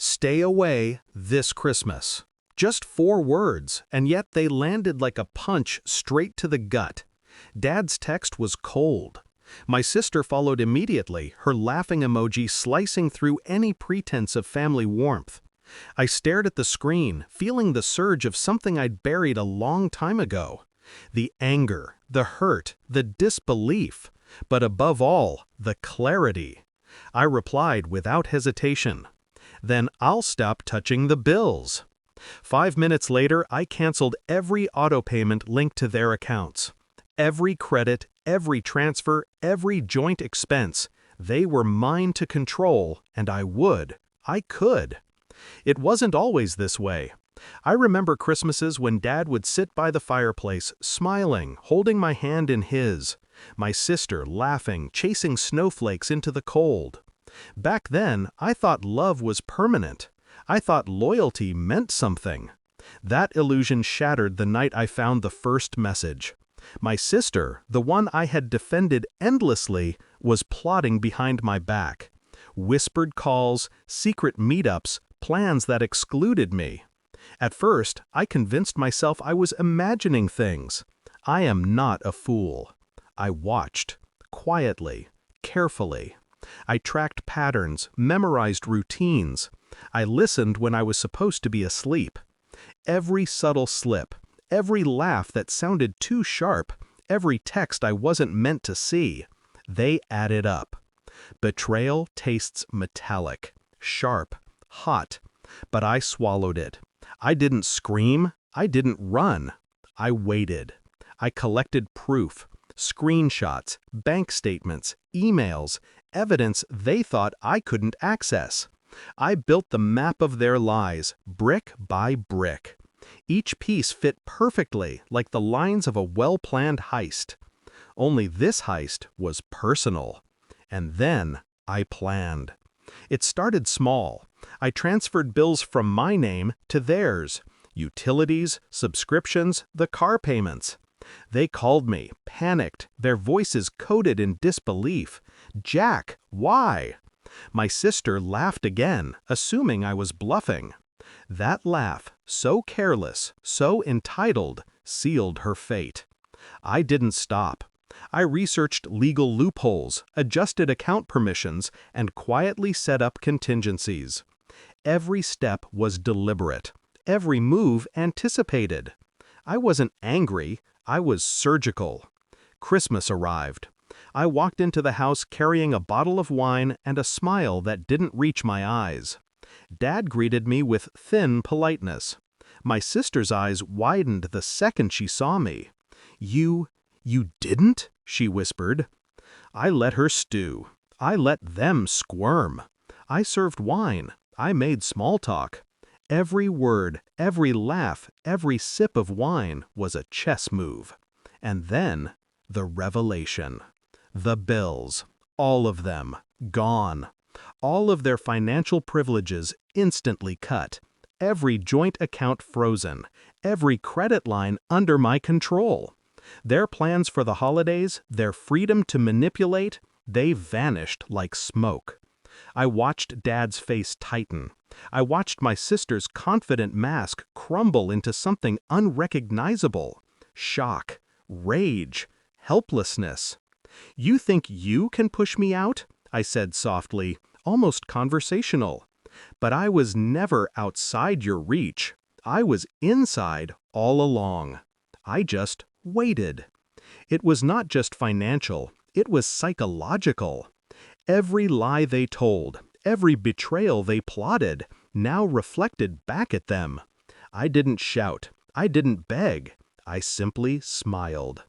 Stay away this Christmas. Just 4 words, and yet they landed like a punch straight to the gut. Dad's text was cold. My sister followed immediately, her laughing emoji slicing through any pretense of family warmth. I stared at the screen, feeling the surge of something I'd buried a long time ago. The anger, the hurt, the disbelief, but above all, the clarity. I replied without hesitation. Then I'll stop touching the bills. 5 minutes later, I canceled every auto payment linked to their accounts. Every credit, every transfer, every joint expense, they were mine to control, and I could. It wasn't always this way. I remember Christmases when Dad would sit by the fireplace, smiling, holding my hand in his. My sister laughing, chasing snowflakes into the cold. Back then, I thought love was permanent. I thought loyalty meant something. That illusion shattered the night I found the first message. My sister, the one I had defended endlessly, was plotting behind my back. Whispered calls, secret meetups, plans that excluded me. At first, I convinced myself I was imagining things. I am not a fool. I watched, quietly, carefully. I tracked patterns, memorized routines. I listened when I was supposed to be asleep. Every subtle slip, every laugh that sounded too sharp, every text I wasn't meant to see, they added up. Betrayal tastes metallic, sharp, hot, but I swallowed it. I didn't scream, I didn't run. I waited. I collected proof, screenshots, bank statements, emails, evidence they thought I couldn't access. I built the map of their lies, brick by brick. Each piece fit perfectly, like the lines of a well-planned heist. Only this heist was personal. And then I planned. It started small. I transferred bills from my name to theirs. Utilities, subscriptions, the car payments. They called me, panicked, their voices coded in disbelief. "Jack, why?" My sister laughed again, assuming I was bluffing. That laugh, so careless, so entitled, sealed her fate. I didn't stop. I researched legal loopholes, adjusted account permissions, and quietly set up contingencies. Every step was deliberate, every move anticipated. I wasn't angry, I was surgical. Christmas arrived. I walked into the house carrying a bottle of wine and a smile that didn't reach my eyes. Dad greeted me with thin politeness. My sister's eyes widened the second she saw me. You didn't?" she whispered. I let her stew. I let them squirm. I served wine. I made small talk. Every word, every laugh, every sip of wine was a chess move. And then, the revelation. The bills, all of them, gone. All of their financial privileges instantly cut. Every joint account frozen. Every credit line under my control. Their plans for the holidays, their freedom to manipulate, they vanished like smoke. I watched Dad's face tighten. I watched my sister's confident mask crumble into something unrecognizable. Shock, rage, helplessness. "You think you can push me out?" I said softly, almost conversational. But I was never outside your reach. I was inside all along. I just waited. It was not just financial, it was psychological. Every lie they told, every betrayal they plotted, now reflected back at them. I didn't shout, I didn't beg, I simply smiled.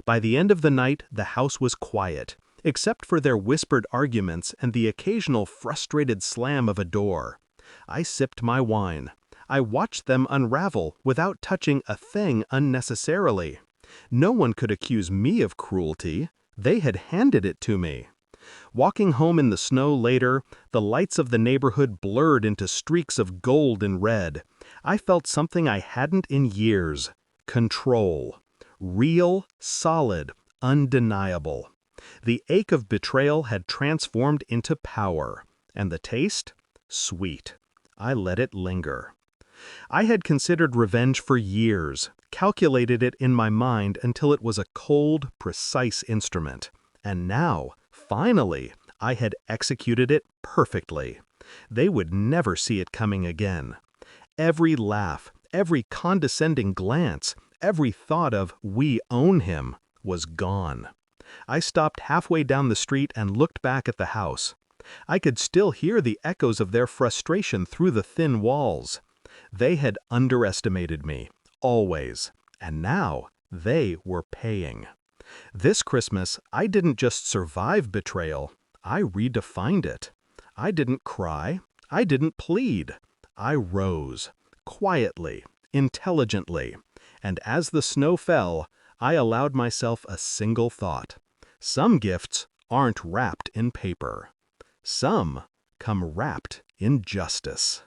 By the end of the night, the house was quiet, except for their whispered arguments and the occasional frustrated slam of a door. I sipped my wine. I watched them unravel without touching a thing unnecessarily. No one could accuse me of cruelty. They had handed it to me. Walking home in the snow later, the lights of the neighborhood blurred into streaks of gold and red. I felt something I hadn't in years. Control. Real, solid, undeniable. The ache of betrayal had transformed into power. And the taste? Sweet. I let it linger. I had considered revenge for years, calculated it in my mind until it was a cold, precise instrument. And now, finally, I had executed it perfectly. They would never see it coming again. Every laugh, every condescending glance, every thought of "we own him" was gone. I stopped halfway down the street and looked back at the house. I could still hear the echoes of their frustration through the thin walls. They had underestimated me, always, and now they were paying. This Christmas, I didn't just survive betrayal, I redefined it. I didn't cry, I didn't plead. I rose, quietly, intelligently, and as the snow fell, I allowed myself a single thought. Some gifts aren't wrapped in paper. Some come wrapped in justice.